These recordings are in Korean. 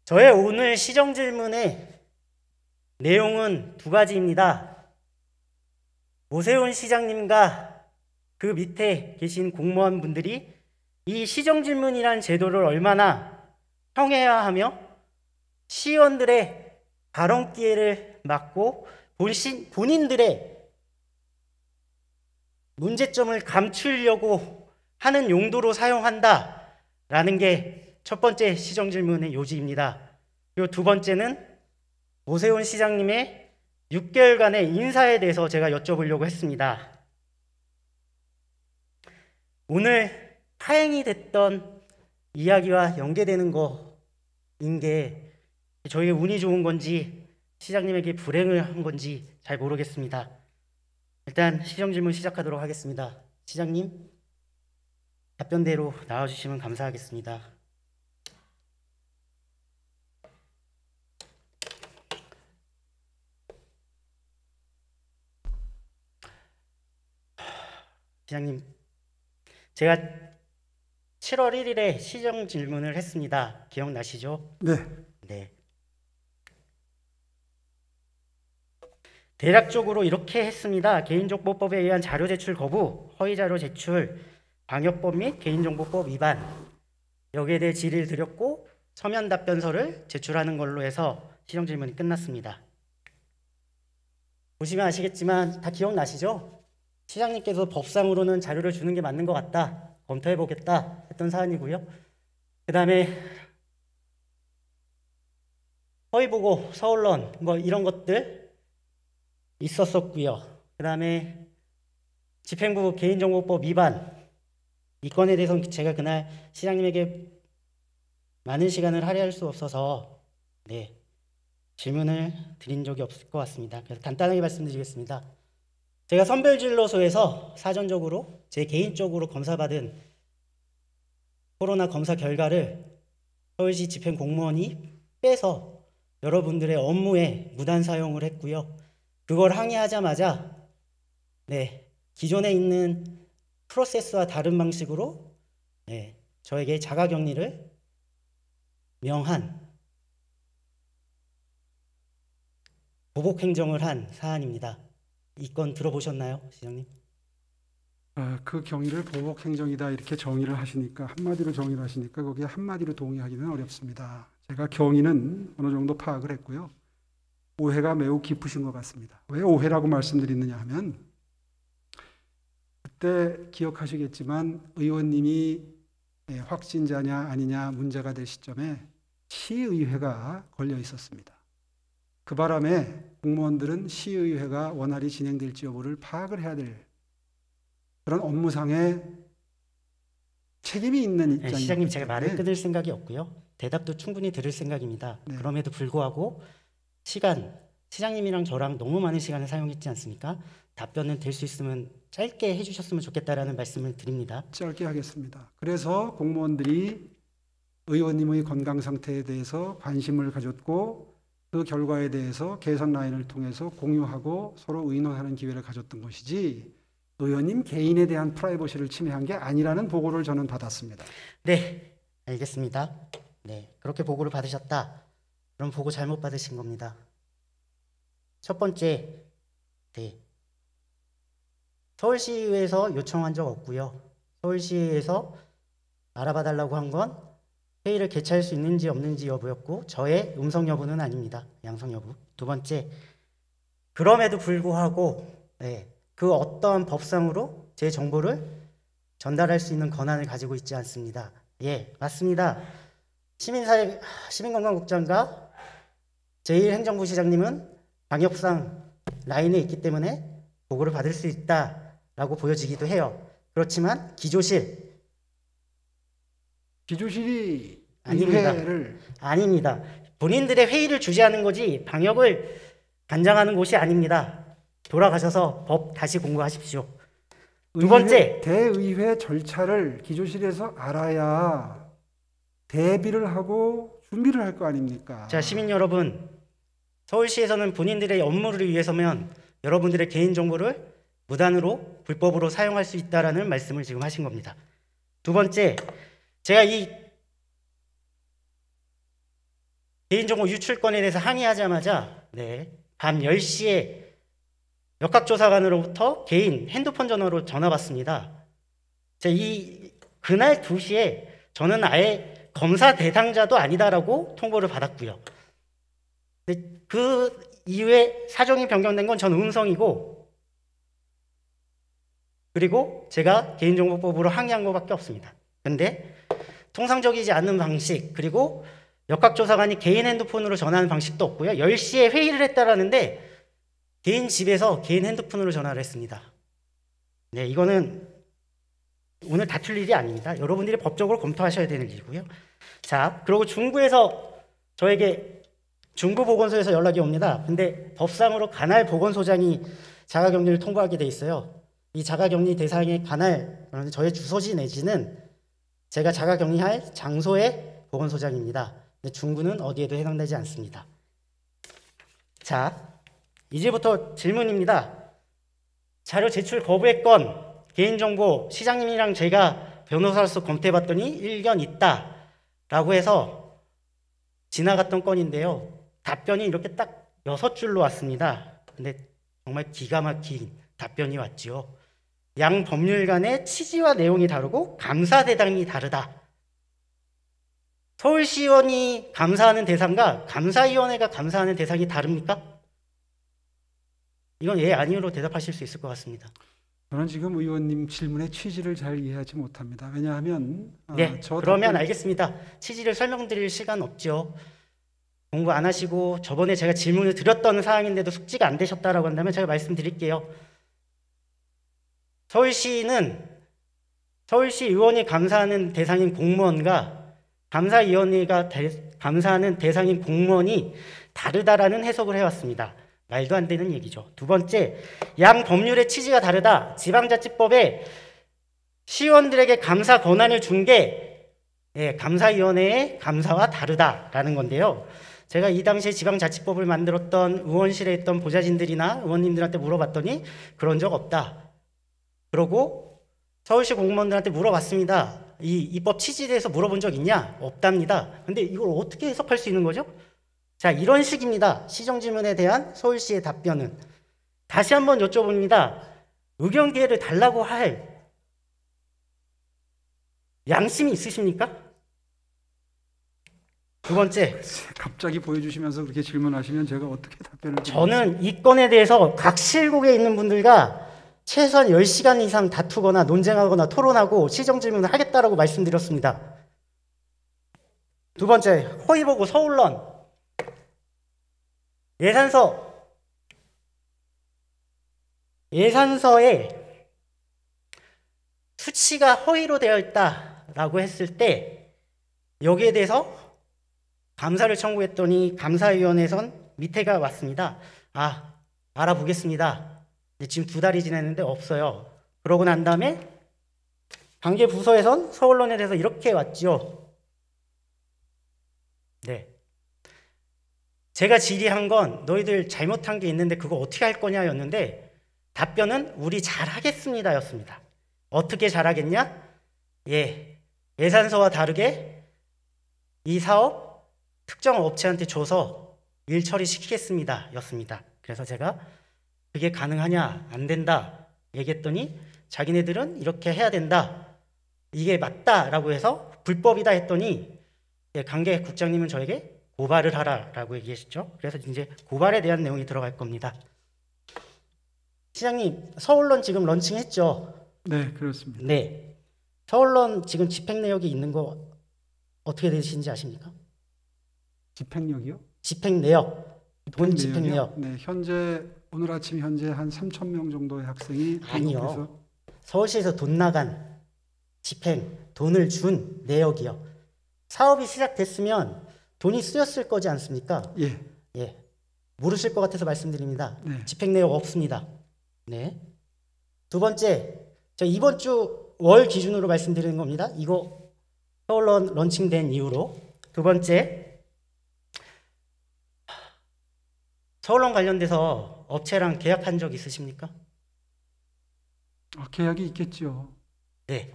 저의 오늘 시정 질문의 내용은 두 가지입니다. 오세훈 시장님과 그 밑에 계신 공무원분들이 이 시정 질문이라는 제도를 얼마나 평해야 하며 시의원들의 발언 기회를 막고 본인들의 문제점을 감추려고 하는 용도로 사용한다라는 게 첫 번째 시정 질문의 요지입니다. 그리고 두 번째는 오세훈 시장님의 6개월간의 인사에 대해서 제가 여쭤보려고 했습니다. 오늘 파행이 됐던 이야기와 연계되는 거인 게 저희의 운이 좋은 건지 시장님에게 불행을 한 건지 잘 모르겠습니다. 일단 시정 질문 시작하도록 하겠습니다. 시장님, 답변대로 나와주시면 감사하겠습니다. 시장님, 제가 7월 1일에 시정 질문을 했습니다. 기억나시죠? 네. 네. 대략적으로 이렇게 했습니다. 개인정보법에 의한 자료 제출 거부, 허위자료 제출, 방역법 및 개인정보법 위반, 여기에 대해 질의를 드렸고 서면 답변서를 제출하는 걸로 해서 시정 질문이 끝났습니다. 보시면 아시겠지만 다 기억나시죠? 시장님께서 법상으로는 자료를 주는 게 맞는 것 같다, 검토해보겠다 했던 사안이고요. 그 다음에 허위보고, 서울론 뭐 이런 것들 있었었고요. 그 다음에 집행부 개인정보법 위반, 이 건에 대해서는 제가 그날 시장님에게 많은 시간을 할애할 수 없어서 질문을 드린 적이 없을 것 같습니다. 그래서 간단하게 말씀드리겠습니다. 제가 선별진료소에서 사전적으로 제 개인적으로 검사받은 코로나 검사 결과를 서울시 집행공무원이 빼서 여러분들의 업무에 무단 사용을 했고요. 그걸 항의하자마자 기존에 있는 프로세스와 다른 방식으로 저에게 자가격리를 명한 보복행정을 한 사안입니다. 이 건 들어보셨나요, 시장님? 그 경위를 보복행정이다 이렇게 정의를 하시니까, 한마디로 정의를 하시니까 거기에 한마디로 동의하기는 어렵습니다. 제가 경위는 어느 정도 파악을 했고요. 오해가 매우 깊으신 것 같습니다. 왜 오해라고 말씀드리느냐 하면, 그때 기억하시겠지만 의원님이 확진자냐 아니냐 문제가 될 시점에 시의회가 걸려 있었습니다. 그 바람에 공무원들은 시의회가 원활히 진행될지 여부를 파악을 해야 될 그런 업무상의 책임이 있는 입장입니다. 시장님, 제가 말을 끊을 생각이 없고요. 대답도 충분히 들을 생각입니다. 그럼에도 불구하고 시장님이랑 저랑 너무 많은 시간을 사용했지 않습니까? 답변은 될 수 있으면 짧게 해주셨으면 좋겠다라는 말씀을 드립니다. 짧게 하겠습니다. 그래서 공무원들이 의원님의 건강 상태에 대해서 관심을 가졌고, 그 결과에 대해서 개선 라인을 통해서 공유하고 서로 의논하는 기회를 가졌던 것이지, 의원님 개인에 대한 프라이버시를 침해한 게 아니라는 보고를 저는 받았습니다. 네, 알겠습니다. 그렇게 보고를 받으셨다. 그럼 보고 잘못 받으신 겁니다. 첫 번째, 서울시에서 요청한 적 없고요. 서울시에서 알아봐달라고 한 건 회의를 개최할 수 있는지 없는지 여부였고, 저의 음성 여부는 아닙니다. 양성 여부. 두 번째, 그럼에도 불구하고 그 어떠한 법상으로 제 정보를 전달할 수 있는 권한을 가지고 있지 않습니다. 맞습니다. 시민건강국장과 제1행정부 시장님은 방역상 라인에 있기 때문에 보고를 받을 수 있다라고 보여지기도 해요. 그렇지만 기조실이 아닙니다. 본인들의 회의를 주재하는 거지 방역을 관장하는 곳이 아닙니다. 돌아가셔서 법 다시 공부하십시오. 두 번째, 대의회 절차를 기조실에서 알아야 대비를 하고 준비를 할 거 아닙니까? 자, 시민 여러분, 서울시에서는 본인들의 업무를 위해서면 여러분들의 개인정보를 무단으로 불법으로 사용할 수 있다라는 말씀을 지금 하신 겁니다. 두 번째, 제가 이 개인정보 유출건에 대해서 항의하자마자 밤 10시에 역학조사관으로부터 개인 핸드폰 전화로 전화 받습니다. 그날 2시에 저는 아예 검사 대상자도 아니다라고 통보를 받았고요. 근데 그 이후에 사정이 변경된 건 전 음성이고, 그리고 제가 개인정보법으로 항의한 것밖에 없습니다. 근데 통상적이지 않은 방식, 그리고 역학조사관이 개인 핸드폰으로 전화하는 방식도 없고요. 10시에 회의를 했다라는데 개인 집에서 개인 핸드폰으로 전화를 했습니다. 이거는 오늘 다툴 일이 아닙니다. 여러분들이 법적으로 검토하셔야 되는 일이고요. 자, 그리고 중구에서 저에게 중구보건소에서 연락이 옵니다. 근데 법상으로 관할 보건소장이 자가격리를 통보하게 돼 있어요. 이 자가격리 대상의 관할, 저의 주소지 내지는 제가 자가격리할 장소의 보건소장입니다. 근데 중구는 어디에도 해당되지 않습니다. 자, 이제부터 질문입니다. 자료 제출 거부의 건 개인정보 시장님이랑 제가 변호사로서 검토해봤더니 일견 있다라고 해서 지나갔던 건인데요. 답변이 이렇게 딱 6줄로 왔습니다. 근데 정말 기가 막힌 답변이 왔죠. 양 법률 간의 취지와 내용이 다르고 감사 대상이 다르다. 서울시의원이 감사하는 대상과 감사위원회가 감사하는 대상이 다릅니까? 이건 예, 아니요로 대답하실 수 있을 것 같습니다. 저는 지금 의원님 질문의 취지를 잘 이해하지 못합니다. 왜냐하면 그러면 알겠습니다. 취지를 설명드릴 시간 없죠. 공부 안 하시고 저번에 제가 질문을 드렸던 사항인데도 숙지가 안 되셨다라고 한다면 제가 말씀드릴게요. 서울시 의원이 감사하는 대상인 공무원과 감사위원회가 감사하는 대상인 공무원이 다르다라는 해석을 해왔습니다. 말도 안 되는 얘기죠. 두 번째, 양 법률의 취지가 다르다. 지방자치법에 시의원들에게 감사 권한을 준 게 감사위원회의 감사와 다르다라는 건데요. 제가 이 당시에 지방자치법을 만들었던 의원실에 있던 보좌진들이나 의원님들한테 물어봤더니 그런 적 없다. 그러고 서울시 공무원들한테 물어봤습니다. 이 입법 취지에 대해서 물어본 적 있냐? 없답니다. 근데 이걸 어떻게 해석할 수 있는 거죠? 자, 이런 식입니다. 시정질문에 대한 서울시의 답변은. 다시 한번 여쭤봅니다. 의견 기회를 달라고 할 양심이 있으십니까? 두 번째. 갑자기 보여주시면서 그렇게 질문하시면 제가 어떻게 답변을 드리겠습니까? 저는 이 건에 대해서 각 실국에 있는 분들과 최소한 10시간 이상 다투거나 논쟁하거나 토론하고 시정질문을 하겠다라고 말씀드렸습니다. 두 번째, 허위보고 서울론. 예산서에 수치가 허위로 되어 있다라고 했을 때 여기에 대해서 감사를 청구했더니 감사위원회에선 밑에가 왔습니다. 알아보겠습니다. 지금 2달이 지났는데 없어요. 그러고 난 다음에 관계 부서에선 서울론에 대해서 이렇게 왔죠. 제가 질의한 건 너희들 잘못한 게 있는데 그거 어떻게 할 거냐였는데 답변은 우리 잘하겠습니다 였습니다. 어떻게 잘하겠냐? 예산서와 다르게 이 사업 특정 업체한테 줘서 일 처리시키겠습니다 였습니다. 그래서 제가 그게 가능하냐? 안 된다 얘기했더니 자기네들은 이렇게 해야 된다. 이게 맞다라고 해서 불법이다 했더니 관계 국장님은 저에게 고발을 하라라고 얘기하셨죠. 그래서 이제 고발에 대한 내용이 들어갈 겁니다. 시장님, 서울론 지금 런칭했죠? 네, 그렇습니다. 네. 서울론 지금 집행 내역이 있는 거 어떻게 되시는지 아십니까? 집행력이요? 집행 내역. 본 집행 내역. 네, 오늘 아침 현재 한 3,000명 정도의 학생이 아니요. 서울시에서 돈 나간 집행, 돈을 준 내역이요. 사업이 시작됐으면 돈이 쓰였을 거지 않습니까? 예. 모르실 것 같아서 말씀드립니다. 네. 집행 내역 없습니다. 네. 두 번째, 저 이번 주 월 기준으로 말씀드리는 겁니다. 이거 서울론 런칭된 이후로. 두 번째, 서울론 관련돼서 업체랑 계약한 적 있으십니까? 계약이 있겠죠. 네.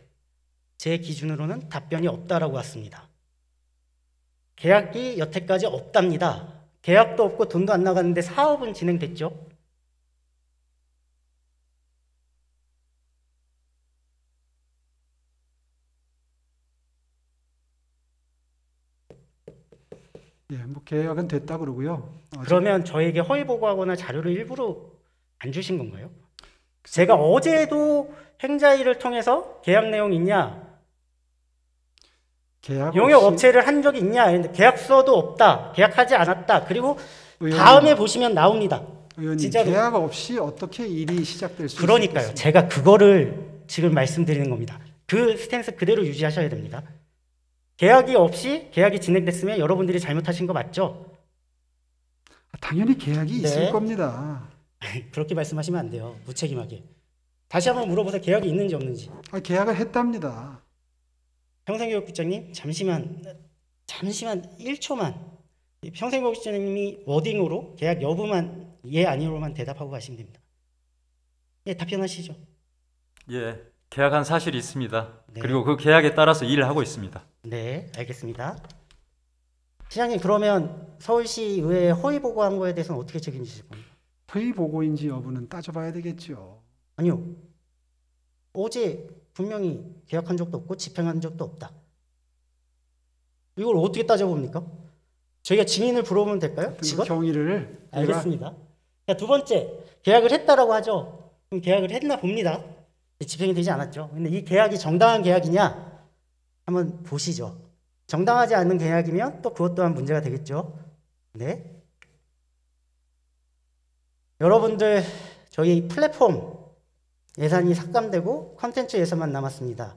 제 기준으로는 답변이 없다라고 왔습니다. 계약이 여태까지 없답니다. 계약도 없고 돈도 안 나갔는데 사업은 진행됐죠. 예, 뭐 계약은 됐다 그러고요. 그러면 저에게 허위 보고하거나 자료를 일부러 안 주신 건가요? 제가 어제도 행자일을 통해서 계약 내용 있냐? 계약 용역 없이 업체를 한 적이 있냐? 했는데 계약서도 없다. 계약하지 않았다. 그리고 의원님, 다음에 보시면 나옵니다. 의원님 진짜로. 계약 없이 어떻게 일이 시작될 수 그러니까요. 있습니까? 제가 그거를 지금 말씀드리는 겁니다. 그 스탠스 그대로 유지하셔야 됩니다. 계약이 없이 계약이 진행됐으면 여러분들이 잘못하신 거 맞죠? 당연히 계약이 네. 있을 겁니다. 그렇게 말씀하시면 안 돼요. 무책임하게. 다시 한번 물어보세요. 계약이 있는지 없는지. 계약을 했답니다. 평생교육국장님 잠시만 1초만. 평생교육국장님이 워딩으로 계약 여부만 예 아니로만 대답하고 가시면 됩니다. 예, 답변하시죠. 예, 계약한 사실이 있습니다. 네. 그리고 그 계약에 따라서 일을 하고 있습니다. 네, 알겠습니다. 시장님, 그러면 서울시의회에 허위 보고한 거에 대해서는 어떻게 책임지실 겁니까? 허위 보고인지 여부는 따져봐야 되겠죠. 아니요. 어제 분명히 계약한 적도 없고 집행한 적도 없다. 이걸 어떻게 따져봅니까? 저희가 증인을 불러보면 될까요? 그 직원? 경위를 제가 알겠습니다. 자, 두 번째, 계약을 했다라고 하죠. 그럼 계약을 했나 봅니다. 집행이 되지 않았죠. 근데 이 계약이 정당한 계약이냐? 한번 보시죠. 정당하지 않은 계약이면 또 그것 또한 문제가 되겠죠. 네. 여러분들, 저희 플랫폼 예산이 삭감되고 컨텐츠 예산만 남았습니다.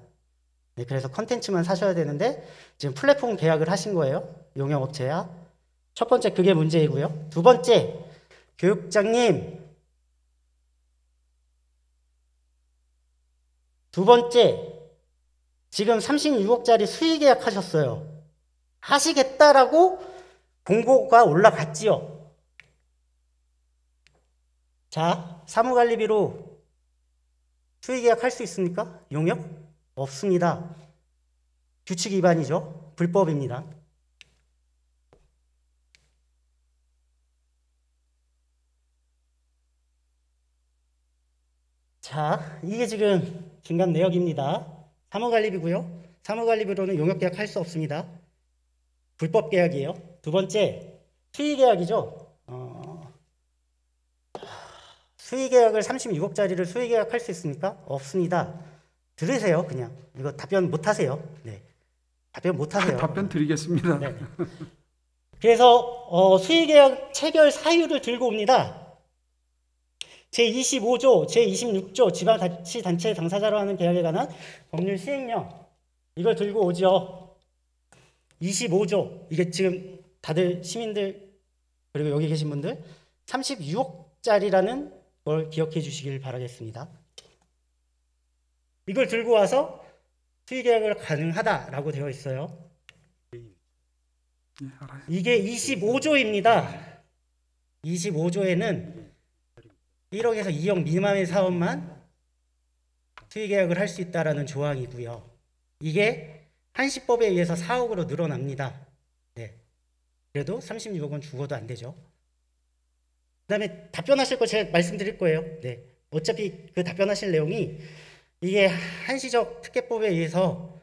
네, 그래서 컨텐츠만 사셔야 되는데 지금 플랫폼 계약을 하신 거예요. 용역업체야. 첫 번째, 그게 문제이고요. 두 번째, 교육장님. 두 번째, 지금 36억짜리 수의 계약 하셨어요. 하시겠다라고 공고가 올라갔지요. 자, 사무관리비로 수의 계약 할 수 있습니까? 용역? 없습니다. 규칙 위반이죠. 불법입니다. 자, 이게 지금 중간 내역입니다. 사무관리비고요. 사무관리비로는 용역계약 할 수 없습니다. 불법 계약이에요. 두 번째, 수의계약이죠. 수의계약을 36억짜리를 수의계약할 수 있습니까? 없습니다. 들으세요, 그냥. 이거 답변 못 하세요. 네. 답변 못 하세요. 답변 드리겠습니다. 네. 그래서 수의계약 체결 사유를 들고 옵니다. 제25조, 제26조 지방자치단체 당사자로 하는 계약에 관한 법률 시행령, 이걸 들고 오죠. 25조, 이게 지금 다들 시민들 그리고 여기 계신 분들 36억짜리라는 걸 기억해 주시길 바라겠습니다. 이걸 들고 와서 수의계약을 가능하다라고 되어 있어요. 예, 알아요. 이게 25조입니다. 25조에는 1억에서 2억 미만의 사업만 수의계약을 할 수 있다라는 조항이고요. 이게 한시법에 의해서 4억으로 늘어납니다. 네. 그래도 36억은 죽어도 안 되죠. 그 다음에 답변하실 거 제가 말씀드릴 거예요. 네. 어차피 그 답변하실 내용이 이게 한시적 특례법에 의해서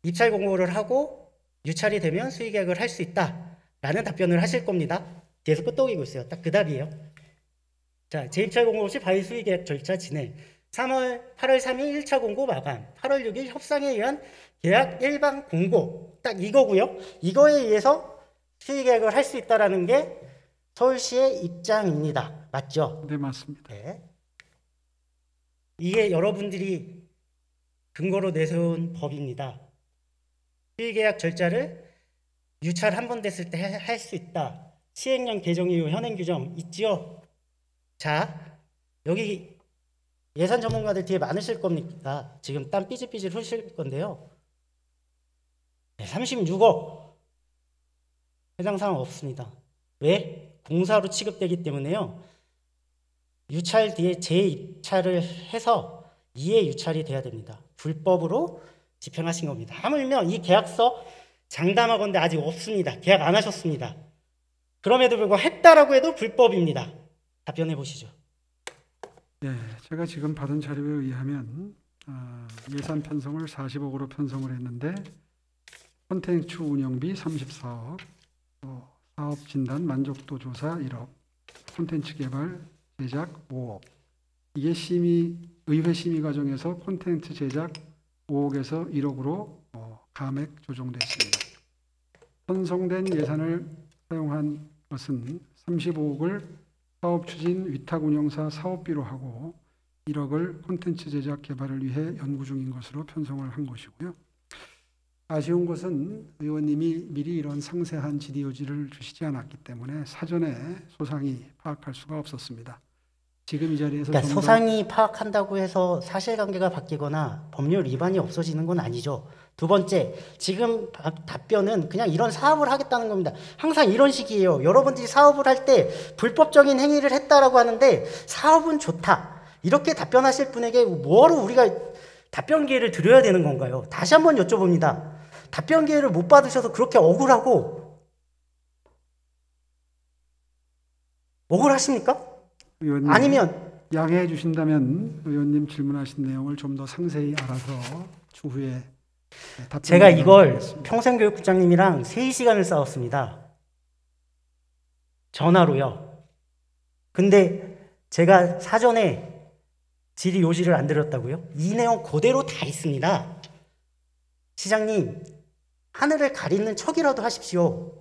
입찰 공고를 하고 유찰이 되면 수의계약을 할 수 있다라는 답변을 하실 겁니다. 뒤에서 끄떡이고 있어요. 딱 그 답이에요. 자, 재입찰 공고 없이 바이 수의계약 절차 진행. 8월 3일 1차 공고 마감. 8월 6일 협상에 의한 계약 일방 공고. 딱 이거고요. 이거에 의해서 수의계약을 할 수 있다라는 게 서울시의 입장입니다. 맞죠? 네, 맞습니다. 네. 이게 여러분들이 근거로 내세운 법입니다. 수의계약 절차를 유찰 한 번 됐을 때 할 수 있다. 시행령 개정 이후 현행 규정 있지요? 자, 여기 예산 전문가들 뒤에 많으실 겁니다. 지금 땀 삐질삐질 흐실 건데요. 36억 해당 사항 없습니다. 왜? 공사로 취급되기 때문에요. 유찰 뒤에 재입찰을 해서 이해 유찰이 돼야 됩니다. 불법으로 집행하신 겁니다. 하물며 이 계약서 장담하건대 아직 없습니다. 계약 안 하셨습니다. 그럼에도 불구하고 했다라고 해도 불법입니다. 답변해 보시죠. 예, 제가 지금 받은 자료에 의하면 예산 편성을 40억으로 편성을 했는데 콘텐츠 운영비 34억, 사업 진단 만족도 조사 1억, 콘텐츠 개발 제작 5억. 이게 의회 심의 과정에서 콘텐츠 제작 5억에서 1억으로 감액 조정됐습니다. 편성된 예산을 사용한 것은 35억을 사업 추진 위탁 운영사 사업비로 하고 1억을 콘텐츠 제작 개발을 위해 연구 중인 것으로 편성을 한 것이고요. 아쉬운 것은 의원님이 미리 이런 상세한 지디오지를 주시지 않았기 때문에 사전에 소상히 파악할 수가 없었습니다. 지금 이 자리에서 그러니까 소상히 파악한다고 해서 사실관계가 바뀌거나 법률 위반이 없어지는 건 아니죠. 두 번째, 지금 답변은 그냥 이런 사업을 하겠다는 겁니다. 항상 이런 식이에요. 여러분들이 사업을 할 때 불법적인 행위를 했다라고 하는데 사업은 좋다. 이렇게 답변하실 분에게 뭐하러 우리가 답변 기회를 드려야 되는 건가요? 다시 한번 여쭤봅니다. 답변 기회를 못 받으셔서 그렇게 억울하십니까? 의원님, 아니면 양해해 주신다면 의원님 질문하신 내용을 좀 더 상세히 알아서 추후에 답변 제가 이걸 드리겠습니다. 평생교육국장님이랑 3시간을 싸웠습니다. 전화로요. 근데 제가 사전에 질의 요지를 안 드렸다고요? 이 내용 그대로 다 있습니다. 시장님, 하늘을 가리는 척이라도 하십시오.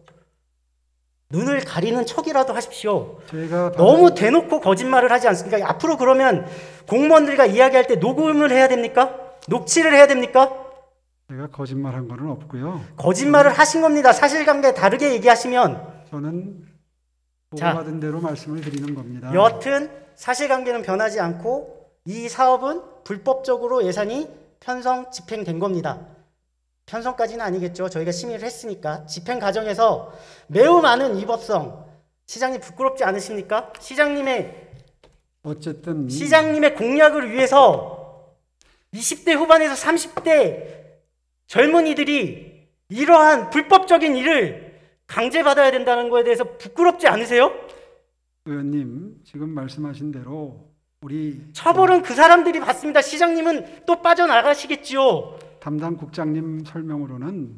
눈을 가리는 척이라도 하십시오. 제가 너무 대놓고 거짓말을 하지 않습니까? 앞으로 그러면 공무원들과 이야기할 때 녹음을 해야 됩니까? 녹취를 해야 됩니까? 제가 거짓말한 거는 없고요. 거짓말을 하신 겁니다. 사실관계 다르게 얘기하시면. 저는 자, 보고받은 대로 말씀을 드리는 겁니다. 여하튼 사실관계는 변하지 않고 이 사업은 불법적으로 예산이 편성 집행된 겁니다. 편성까지는 아니겠죠. 저희가 심의를 했으니까. 집행 과정에서 매우 많은 위법성, 시장님 부끄럽지 않으십니까? 어쨌든 시장님의 공약을 위해서 20대 후반에서 30대 젊은이들이 이러한 불법적인 일을 강제받아야 된다는 거에 대해서 부끄럽지 않으세요? 의원님 지금 말씀하신 대로 우리 처벌은 그 사람들이 받습니다. 시장님은 또 빠져나가시겠지요. 담당 국장님 설명으로는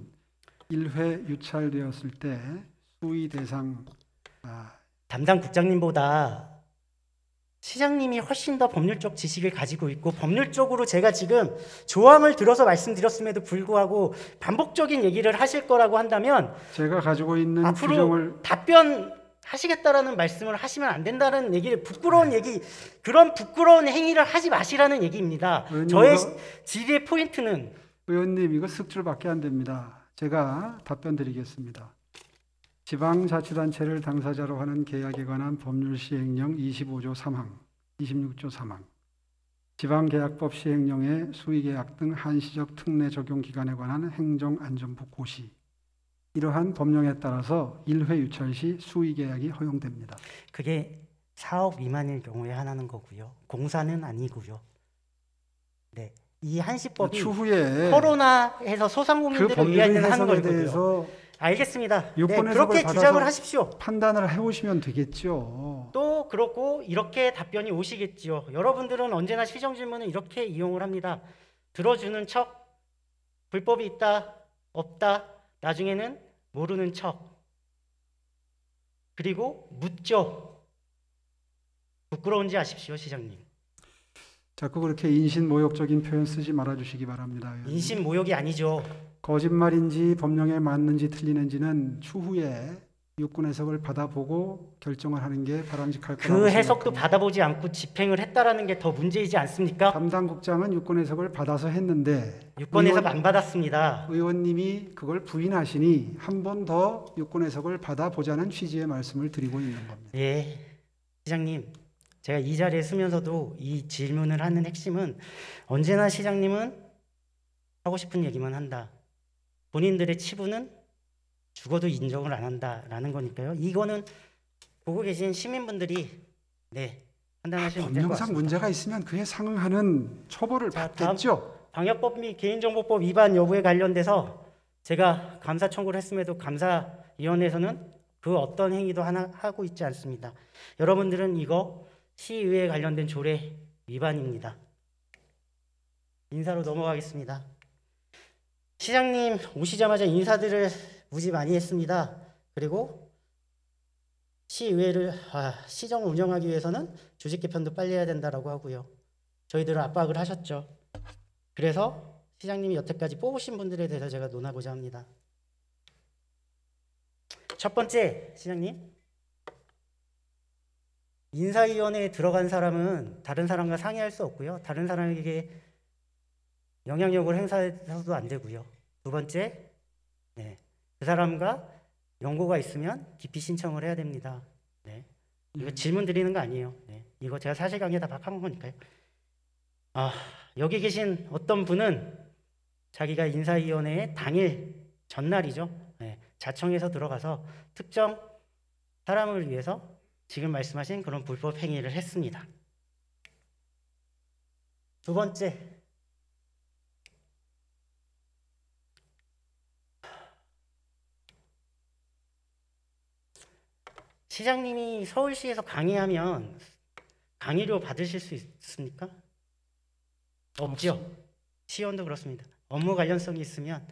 1회 유찰되었을 때 수의 대상 담당 국장님보다 시장님이 훨씬 더 법률적 지식을 가지고 있고 법률적으로 제가 지금 조항을 들어서 말씀드렸음에도 불구하고 반복적인 얘기를 하실 거라고 한다면 제가 가지고 있는 앞으로 규정을 답변하시겠다라는 말씀을 하시면 안 된다는 얘기를 부끄러운 얘기, 그런 부끄러운 행위를 하지 마시라는 얘기입니다. 의원님, 저의 질의의 포인트는 의원님 이거 쓱줄밖에 안 됩니다. 제가 답변 드리겠습니다. 지방자치단체를 당사자로 하는 계약에 관한 법률 시행령 25조 3항, 26조 3항, 지방계약법 시행령의 수의계약 등 한시적 특례 적용 기간에 관한 행정안전부 고시, 이러한 법령에 따라서 1회 유찰 시 수의계약이 허용됩니다. 그게 사업 미만일 경우에 하나는 거고요. 공사는 아니고요. 네, 이 한시법이 추후에 코로나에서 그 소상공인들을 법률 위한 하는 해석에 거고요. 대해서 알겠습니다. 네, 유권 해석을 그렇게 받아서 주장을 하십시오. 판단을 해오시면 되겠죠. 또 그렇고 이렇게 답변이 오시겠지요. 여러분들은 언제나 시정 질문을 이렇게 이용을 합니다. 들어주는 척, 불법이 있다, 없다, 나중에는 모르는 척. 그리고 묻죠. 부끄러운지 아십시오, 시장님. 자꾸 그렇게 인신모욕적인 표현 쓰지 말아주시기 바랍니다. 의원님. 인신모욕이 아니죠. 거짓말인지 법령에 맞는지 틀리는지는 추후에 유권 해석을 받아보고 결정을 하는 게 바람직할 거라고 그 해석도 생각합니다. 받아보지 않고 집행을 했다라는 게 더 문제이지 않습니까? 담당 국장은 유권 해석을 받아서 했는데 유권 해석 안 받았습니다. 의원님이 그걸 부인하시니 한 번 더 유권 해석을 받아보자는 취지의 말씀을 드리고 있는 겁니다. 예, 시장님, 제가 이 자리에 서면서도 이 질문을 하는 핵심은 언제나 시장님은 하고 싶은 얘기만 한다. 본인들의 치부는 죽어도 인정을 안 한다라는 거니까요. 이거는 보고 계신 시민분들이 판단하시면 될 것 법령상 같습니다. 문제가 있으면 그에 상응하는 처벌을 자, 받겠죠. 방역법 및 개인정보법 위반 여부에 관련돼서 제가 감사 청구를 했음에도 감사위원회에서는 그 어떤 행위도 하나 하고 있지 않습니다. 여러분들은 이거 시의회에 관련된 조례 위반입니다. 인사로 넘어가겠습니다. 시장님 오시자마자 인사들을 무지 많이 했습니다. 그리고 시정을 운영하기 위해서는 조직 개편도 빨리 해야 된다라고 하고요. 저희들을 압박을 하셨죠. 그래서 시장님이 여태까지 뽑으신 분들에 대해서 제가 논하고자 합니다. 첫 번째, 시장님. 인사위원회에 들어간 사람은 다른 사람과 상의할 수 없고요. 다른 사람에게 영향력을 행사해서도 안 되고요. 두 번째, 그 사람과 연고가 있으면 기피 신청을 해야 됩니다. 이거 질문 드리는 거 아니에요. 이거 제가 사실관계 다 파악한 거니까요. 여기 계신 어떤 분은 자기가 인사위원회에 당일 전날이죠. 자청해서 들어가서 특정 사람을 위해서 지금 말씀하신 그런 불법 행위를 했습니다. 두 번째, 시장님이 서울시에서 강의하면 강의료 받으실 수 있습니까? 없죠. 시의원도 그렇습니다. 업무 관련성이 있으면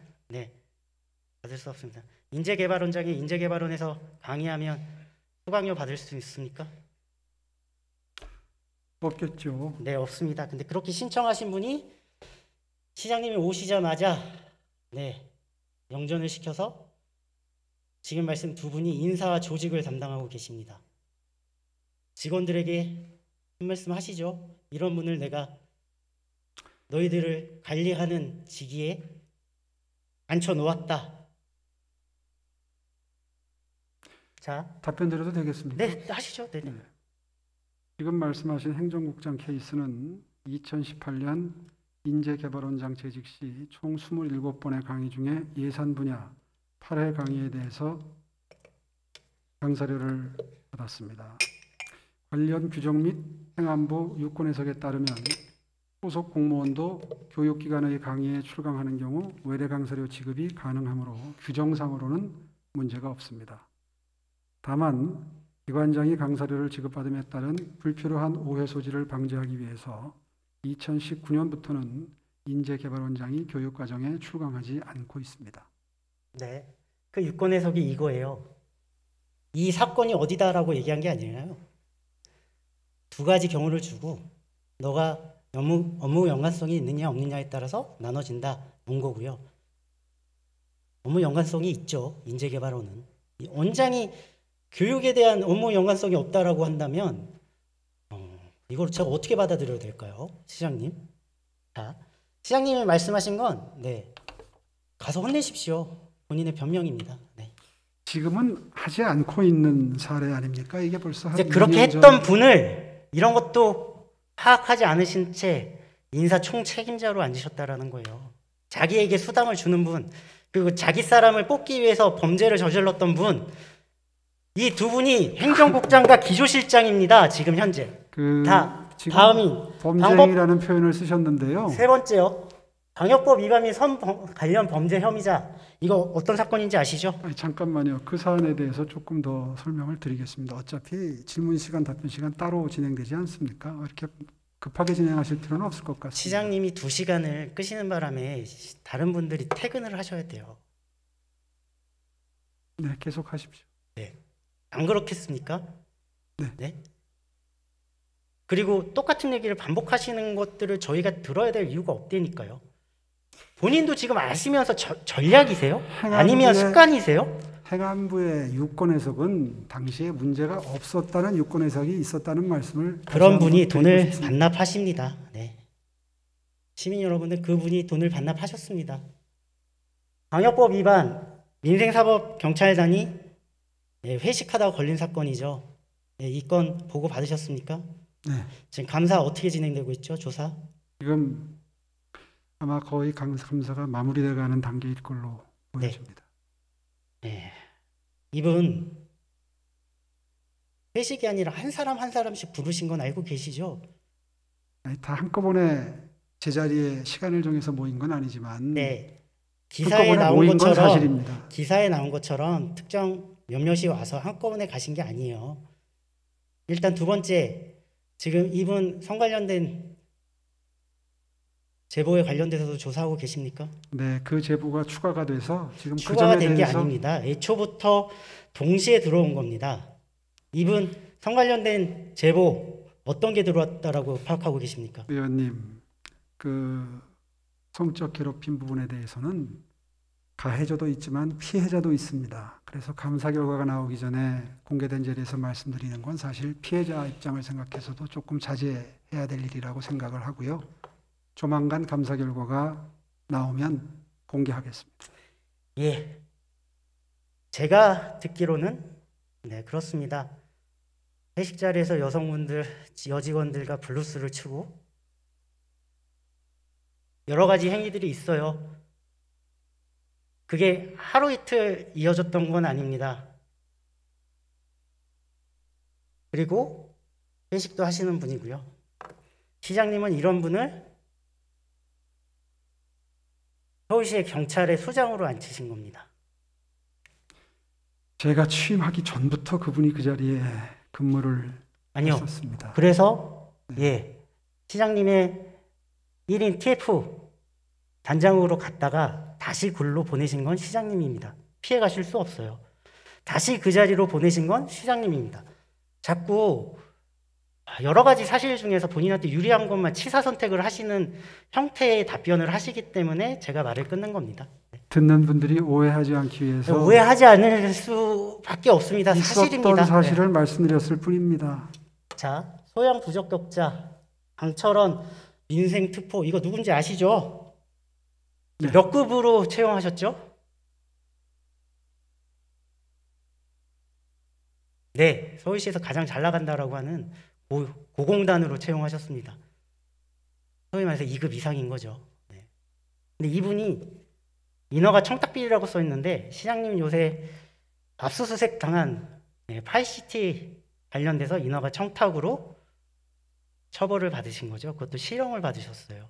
받을 수 없습니다. 인재개발원장이 인재개발원에서 강의하면 수강료 받을 수 있습니까? 없겠죠. 네, 없습니다. 근데 그렇게 신청하신 분이 시장님이 오시자마자 영전을 시켜서 지금 말씀 두 분이 인사와 조직을 담당하고 계십니다. 직원들에게 한 말씀 하시죠. 이런 분을 내가 너희들을 관리하는 직위에 앉혀놓았다. 자, 답변 드려도 되겠습니까? 네, 하시죠. 네. 지금 말씀하신 행정국장 케이스는 2018년 인재개발원장 재직 시 총 27번의 강의 중에 예산 분야 8회 강의에 대해서 강사료를 받았습니다. 관련 규정 및 행안부 유권 해석에 따르면 소속 공무원도 교육기관의 강의에 출강하는 경우 외래 강사료 지급이 가능하므로 규정상으로는 문제가 없습니다. 다만 기관장이 강사료를 지급받음에 따른 불필요한 오해 소지를 방지하기 위해서 2019년부터는 인재개발원장이 교육과정에 출강하지 않고 있습니다. 네, 그 유권 해석이 이거예요. 이 사건이 어디다라고 얘기한 게 아니에요. 두 가지 경우를 주고 너가 업무 연관성이 있느냐 없느냐에 따라서 나눠진다 본 거고요. 업무 연관성이 있죠. 인재개발원은. 원장이 교육에 대한 업무 연관성이 없다라고 한다면 이걸 제가 어떻게 받아들여야 될까요? 시장님. 자, 시장님이 말씀하신 건 가서 혼내십시오. 본인의 변명입니다. 지금은 하지 않고 있는 사례 아닙니까? 이게 벌써 이제 그렇게 했던 분을 이런 것도 파악하지 않으신 채 인사 총책임자로 앉으셨다라는 거예요. 자기에게 수당을 주는 분, 그리고 자기 사람을 뽑기 위해서 범죄를 저질렀던 분, 이 두 분이 행정국장과 기조실장입니다. 지금 현재. 지금 다음이 범죄행위라는 표현을 쓰셨는데요. 세 번째요. 방역법 위반 및 관련 범죄 혐의자. 이거 어떤 사건인지 아시죠? 잠깐만요. 그 사안에 대해서 조금 더 설명을 드리겠습니다. 어차피 질문 시간, 답변 시간 따로 진행되지 않습니까? 이렇게 급하게 진행하실 필요는 없을 것 같습니다. 시장님이 2시간을 끄시는 바람에 다른 분들이 퇴근을 하셔야 돼요. 네, 계속하십시오. 안 그렇겠습니까? 네. 그리고 똑같은 얘기를 반복하시는 것들을 저희가 들어야 될 이유가 없다니까요. 본인도 지금 아시면서 전략이세요? 아니면 습관이세요? 행안부의 유권 해석은 당시에 문제가 없었다는 유권 해석이 있었다는 말씀을 그런 분이 돈을 반납하십니다. 시민 여러분들, 그분이 돈을 반납하셨습니다. 방역법 위반, 민생사법경찰단이 회식하다가 걸린 사건이죠. 이 건 보고 받으셨습니까? 네. 지금 감사 어떻게 진행되고 있죠? 조사? 지금 아마 거의 감사가 마무리되어 가는 단계일 걸로 보여집니다. 이분 회식이 아니라 한 사람 한 사람씩 부르신 건 알고 계시죠? 다 한꺼번에 제자리에 시간을 정해서 모인 건 아니지만 기사에 한꺼번에 나온 모인 건 것처럼 사실입니다. 기사에 나온 것처럼 특정 몇몇이 와서 한꺼번에 가신 게 아니에요. 일단 두 번째, 지금 이분 성 관련된 제보에 관련돼서도 조사하고 계십니까? 네, 그 제보가 추가가 돼서 지금 그 추가가 점에 된 게 대해서 아닙니다. 애초부터 동시에 들어온 겁니다. 이분 성 관련된 제보 어떤 게 들어왔다라고 파악하고 계십니까? 의원님, 그 성적 괴롭힘 부분에 대해서는 가해자도 있지만 피해자도 있습니다. 그래서 감사 결과가 나오기 전에 공개된 자리에서 말씀드리는 건 사실 피해자 입장을 생각해서도 조금 자제해야 될 일이라고 생각을 하고요. 조만간 감사 결과가 나오면 공개하겠습니다. 예. 제가 듣기로는 네, 그렇습니다. 회식 자리에서 여성분들, 여직원들과 블루스를 추고 여러 가지 행위들이 있어요. 그게 하루 이틀 이어졌던 건 아닙니다. 그리고 회식도 하시는 분이고요. 시장님은 이런 분을 서울시의 경찰의 수장으로 앉히신 겁니다. 제가 취임하기 전부터 그분이 그 자리에 근무를 아니요. 했었습니다. 그래서 예, 시장님의 1인 TF 단장으로 갔다가 다시 굴로 보내신 건 시장님입니다. 피해 가실 수 없어요. 다시 그 자리로 보내신 건 시장님입니다. 자꾸 여러 가지 사실 중에서 본인한테 유리한 것만 치사 선택을 하시는 형태의 답변을 하시기 때문에 제가 말을 끊는 겁니다. 듣는 분들이 오해하지 않기 위해서 오해하지 않을 수밖에 없습니다. 사실입니다. 있었던 사실을 말씀드렸을 뿐입니다. 자, 소양 부적격자, 강철원, 민생특보 이거 누군지 아시죠? 네. 몇 급으로 채용하셨죠? 네, 서울시에서 가장 잘 나간다라고 하는 고공단으로 채용하셨습니다. 소위 말해서 2급 이상인 거죠. 네. 근데 이분이 인허가 청탁비리라고 써 있는데 시장님 요새 압수수색 당한 파이시티 관련돼서 인허가 청탁으로 처벌을 받으신 거죠. 그것도 실형을 받으셨어요.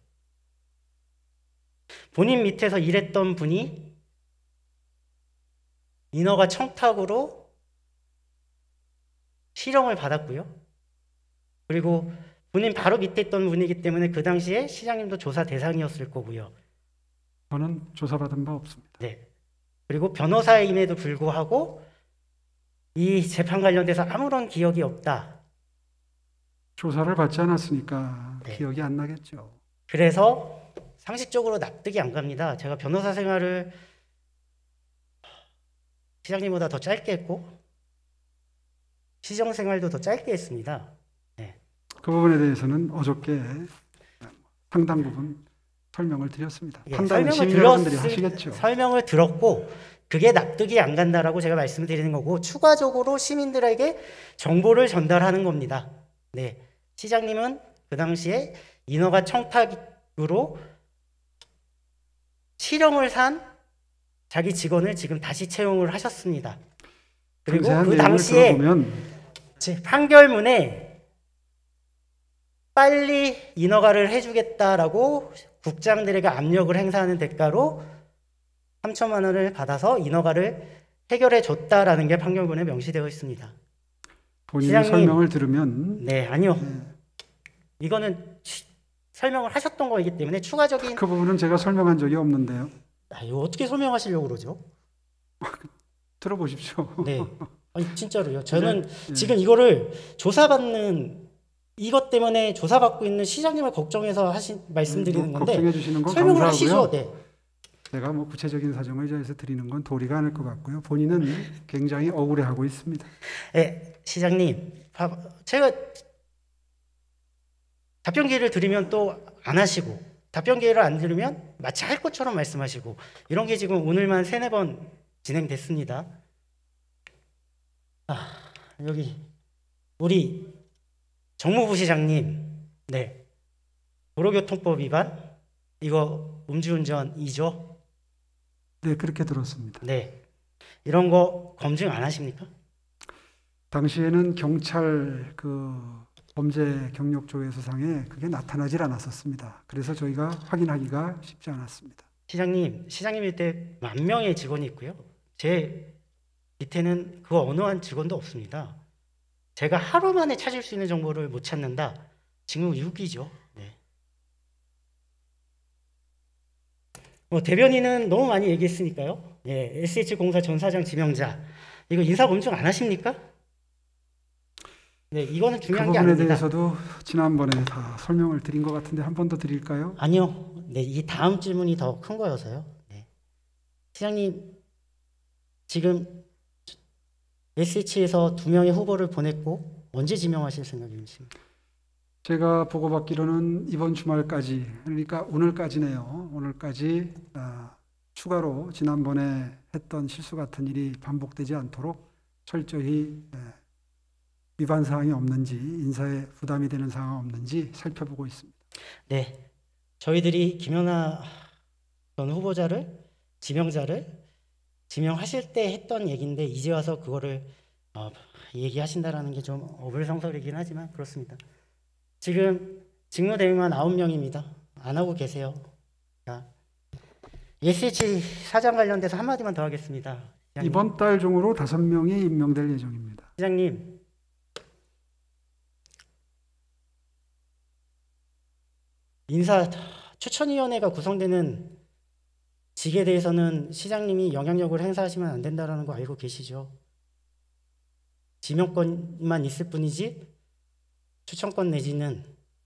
본인 밑에서 일했던 분이 인허가 청탁으로 실형을 받았고요. 그리고 본인 바로 밑에 있던 분이기 때문에 그 당시에 시장님도 조사 대상이었을 거고요. 저는 조사받은 바 없습니다. 네. 그리고 변호사임에도 불구하고 이 재판 관련돼서 아무런 기억이 없다. 조사를 받지 않았으니까 네. 기억이 안 나겠죠. 그래서 상식적으로 납득이 안 갑니다. 제가 변호사 생활을 시장님보다 더 짧게 했고 시정 생활도 더 짧게 했습니다. 그 부분에 대해서는 어저께 상당 부분 설명을 드렸습니다. 예, 판단은 시민 여러분들이 하시겠죠. 설명을 들었고 그게 납득이 안 간다라고 제가 말씀드리는 거고 추가적으로 시민들에게 정보를 전달하는 겁니다. 네, 시장님은 그 당시에 인허가 청탁으로 실형을 산 자기 직원을 지금 다시 채용을 하셨습니다. 그리고 그 당시에 판결문에 빨리 인허가를 해주겠다라고 국장들에게 압력을 행사하는 대가로 3천만 원을 받아서 인허가를 해결해 줬다라는 게 판결문에 명시되어 있습니다. 본인의 설명을 들으면 네, 아니요. 이거는 설명을 하셨던 거이기 때문에 추가적인 그 부분은 제가 설명한 적이 없는데요. 이거 어떻게 설명하시려고 그러죠? 들어보십시오. 네, 아니 진짜로요. 저는 네. 지금 이거를 조사받는 이것 때문에 조사받고 있는 시장님을 걱정해서 말씀드리는 건데 걱정해 주시는 건 설명을 감사하고요. 하시죠. 네. 제가 뭐 구체적인 사정을 저에서 드리는 건 도리가 않을 것 같고요. 본인은 굉장히 억울해하고 있습니다. 네, 시장님, 제가 답변 기회를 드리면 또 안 하시고 답변 기회를 안 드리면 마치 할 것처럼 말씀하시고 이런 게 지금 오늘만 3-4번 진행됐습니다. 여기 우리 정무부 시장님, 네, 도로교통법 위반 이거 음주운전이죠? 네, 그렇게 들었습니다. 네, 이런 거 검증 안 하십니까? 당시에는 경찰 범죄 경력 조회 수상에 그게 나타나질 않았었습니다. 그래서 저희가 확인하기가 쉽지 않았습니다. 시장님 밑에 10,000명의 직원이 있고요. 제 밑에는 그 어느 한 직원도 없습니다. 제가 하루 만에 찾을 수 있는 정보를 못 찾는다. 직무 유기죠. 네. 대변인은 너무 많이 얘기했으니까요. 예, SH공사 전 사장 지명자. 이거 인사 검증 안 하십니까? 네, 이거는 그 중요한 게 부분에 아닙니다. 대해서도 지난번에 다 설명을 드린 것 같은데 한 번 더 드릴까요? 아니요. 네, 이 다음 질문이 더 큰 거여서요. 네. 시장님, 지금 SH에서 2명의 후보를 보냈고 언제 지명하실 생각이십니까? 제가 보고받기로는 이번 주말까지, 그러니까 오늘까지네요. 오늘까지 추가로 지난번에 했던 실수 같은 일이 반복되지 않도록 철저히 위반 사항이 없는지, 인사에 부담이 되는 사항이 없는지 살펴보고 있습니다. 네, 저희들이 김연아 전 후보자를 지명하실 때 했던 얘기인데 이제 와서 그거를 얘기하신다라는 게 좀 어불성설이긴 하지만 그렇습니다. 지금 직무대행만 9명입니다. 안 하고 계세요. 자, SH 사장 관련돼서 한마디만 더 하겠습니다. 시장님. 이번 달 중으로 5명이 임명될 예정입니다. 시장님, 인사 추천위원회가 구성되는 직에 대해서는 시장님이 영향력을 행사하시면 안 된다는 거 알고 계시죠? 지명권만 있을 뿐이지 추천권 내지는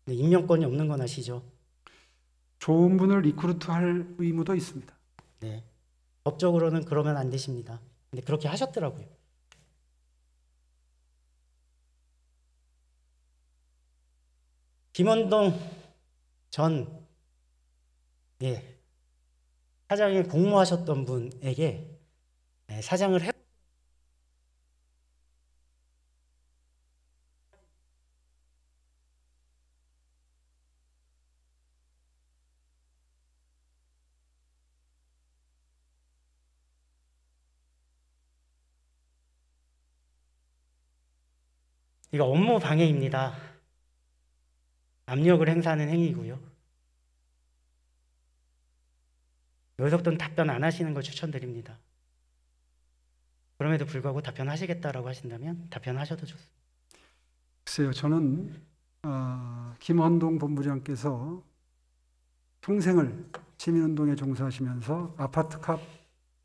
임명권이 없는 건 아시죠? 좋은 분을 리크루트할 의무도 있습니다. 네. 법적으로는 그러면 안 되십니다. 근데 그렇게 하셨더라고요. 김원동 전 사장에 공모하셨던 분에게 사장을 해 이거 업무 방해입니다. 압력을 행사하는 행위고요. 여기서부터는 답변 안 하시는 걸 추천드립니다. 그럼에도 불구하고 답변하시겠다라고 하신다면 답변하셔도 좋습니다. 글쎄요, 저는 김원동 본부장께서 평생을 시민운동에 종사하시면서 아파트값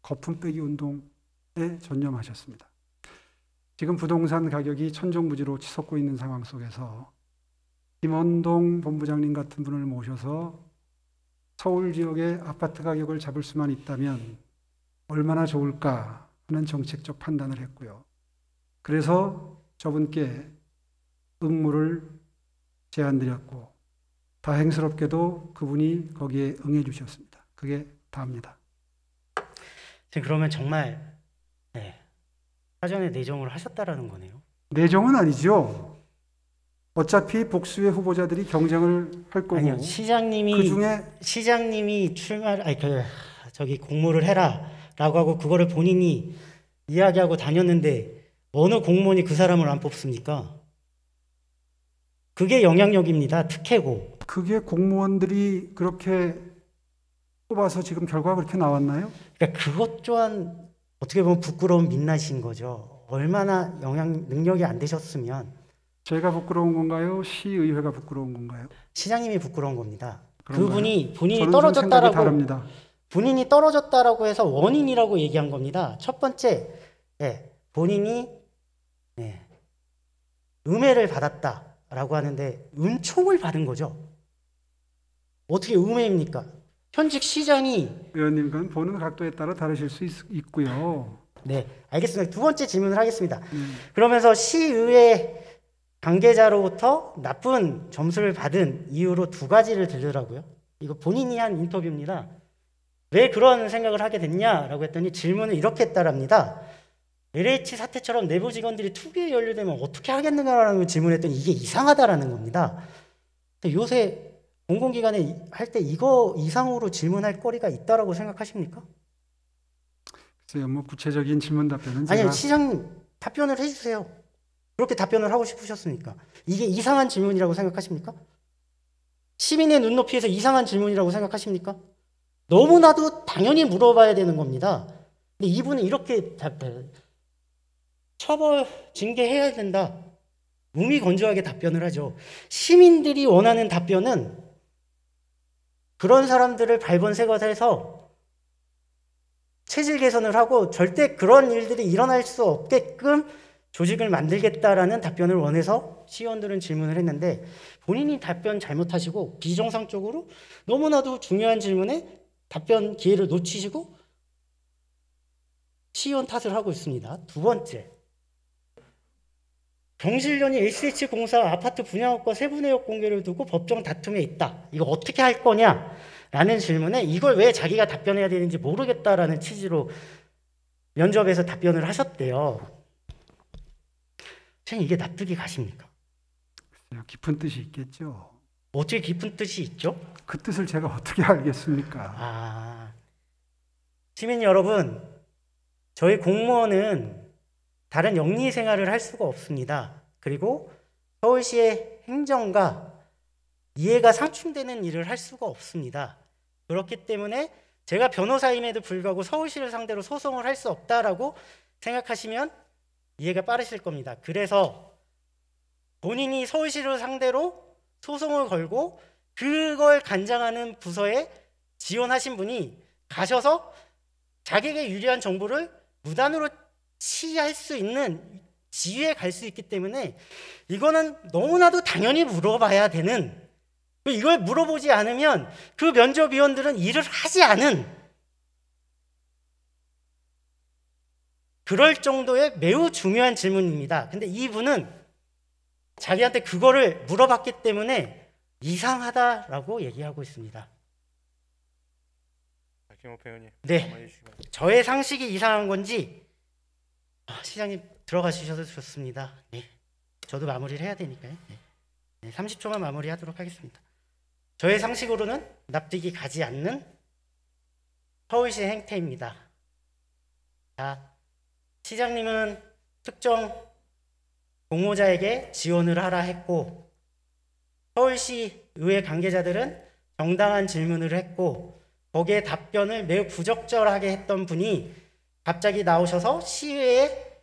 거품 빼기 운동에 전념하셨습니다. 지금 부동산 가격이 천정부지로 치솟고 있는 상황 속에서 김원동 본부장님 같은 분을 모셔서 서울 지역의 아파트 가격을 잡을 수만 있다면 얼마나 좋을까 하는 정책적 판단을 했고요. 그래서 저분께 응모를 제안드렸고 다행스럽게도 그분이 거기에 응해 주셨습니다. 그게 다입니다. 지금 그러면 정말 사전에 내정을 하셨다라는 거네요. 내정은 아니죠. 어차피 복수의 후보자들이 경쟁을 할 거고. 아니요, 시장님이 공모를 해라라고 하고 그거를 본인이 이야기하고 다녔는데 어느 공무원이 그 사람을 안 뽑습니까? 그게 영향력입니다. 특혜고. 그게 공무원들이 그렇게 뽑아서 지금 결과가 그렇게 나왔나요? 그러니까 그것 또한 어떻게 보면 부끄러운 민낯인 거죠. 얼마나 능력이 안 되셨으면. 제가 부끄러운 건가요? 시의회가 부끄러운 건가요? 시장님이 부끄러운 겁니다. 그런가요? 그분이 본인이 저는 좀 생각이 떨어졌다라고 다릅니다. 본인이 떨어졌다라고 해서 원인이라고 얘기한 겁니다. 첫 번째, 본인이 음해를 받았다라고 하는데 은총을 받은 거죠. 어떻게 음해입니까? 현직 시장이 의원님, 그건 보는 각도에 따라 다르실 수 있고요. 네, 알겠습니다. 두 번째 질문을 하겠습니다. 그러면서 시의회 관계자로부터 나쁜 점수를 받은 이유로 2가지를 들더라고요. 이거 본인이 한 인터뷰입니다. 왜 그런 생각을 하게 됐냐라고 했더니 질문을 이렇게 했다랍니다. LH 사태처럼 내부 직원들이 투기에 연루되면 어떻게 하겠는가라는 질문을 했더니 이게 이상하다라는 겁니다. 요새 공공기관에 할 때 이거 이상으로 질문할 거리가 있다라고 생각하십니까? 글쎄요, 뭐 구체적인 질문 답변은 제가 아니, 시장님 답변을 해주세요. 그렇게 답변을 하고 싶으셨으니까. 이게 이상한 질문이라고 생각하십니까? 시민의 눈높이에서 이상한 질문이라고 생각하십니까? 너무나도 당연히 물어봐야 되는 겁니다. 근데 이분은 이렇게 답해요. 처벌, 징계해야 된다. 무미건조하게 답변을 하죠. 시민들이 원하는 답변은 그런 사람들을 발본색원해서 체질 개선을 하고 절대 그런 일들이 일어날 수 없게끔 조직을 만들겠다라는 답변을 원해서 시의원들은 질문을 했는데 본인이 답변 잘못하시고 비정상적으로 너무나도 중요한 질문에 답변 기회를 놓치시고 시의원 탓을 하고 있습니다. 두 번째, 경실련이 HH공사 아파트 분양업과 세부 내역 공개를 두고 법정 다툼에 있다. 이거 어떻게 할 거냐? 라는 질문에 이걸 왜 자기가 답변해야 되는지 모르겠다라는 취지로 면접에서 답변을 하셨대요. 선생님, 이게 납득이 가십니까? 깊은 뜻이 있겠죠. 어떻게 깊은 뜻이 있죠? 그 뜻을 제가 어떻게 알겠습니까? 시민 여러분, 저희 공무원은 다른 영리 생활을 할 수가 없습니다. 그리고 서울시의 행정과 이해가 상충되는 일을 할 수가 없습니다. 그렇기 때문에 제가 변호사임에도 불구하고 서울시를 상대로 소송을 할 수 없다라고 생각하시면 이해가 빠르실 겁니다. 그래서 본인이 서울시를 상대로 소송을 걸고 그걸 간장하는 부서에 지원하신 분이 가셔서 자기에게 유리한 정보를 무단으로 취할 수 있는 지위에 갈 수 있기 때문에 이거는 너무나도 당연히 물어봐야 되는, 이걸 물어보지 않으면 그 면접위원들은 일을 하지 않은 그럴 정도의 매우 중요한 질문입니다. 근데 이분은 자기한테 그거를 물어봤기 때문에 이상하다라고 얘기하고 있습니다. 김호평 의원님. 네, 저의 상식이 이상한 건지 시장님 들어가 주셔도 좋습니다. 네, 저도 마무리를 해야 되니까요. 네, 30초만 마무리하도록 하겠습니다. 저의 상식으로는 납득이 가지 않는 서울시 행태입니다. 자, 시장님은 특정 공모자에게 지원을 하라 했고 서울시 의회 관계자들은 정당한 질문을 했고 거기에 답변을 매우 부적절하게 했던 분이 갑자기 나오셔서 시의회의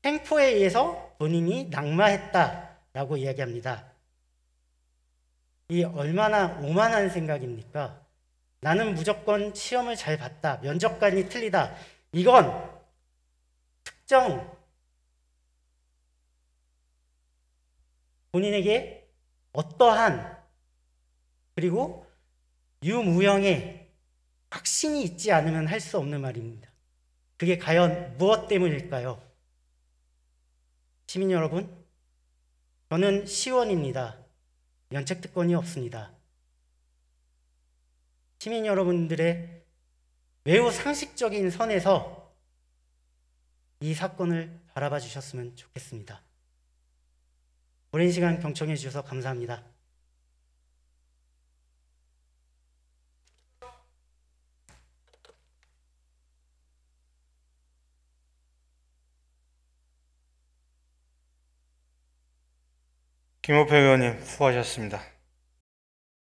횡포에 의해서 본인이 낙마했다라고 이야기합니다. 이 얼마나 오만한 생각입니까? 나는 무조건 시험을 잘 봤다. 면접관이 틀리다. 이건 특정 본인에게 어떠한 그리고 유무형의 확신이 있지 않으면 할 수 없는 말입니다. 그게 과연 무엇 때문일까요? 시민 여러분, 저는 시의원입니다. 면책특권이 없습니다. 시민 여러분들의 매우 상식적인 선에서 이 사건을 바라봐 주셨으면 좋겠습니다. 오랜 시간 경청해 주셔서 감사합니다. 김호평 의원님 수고하셨습니다.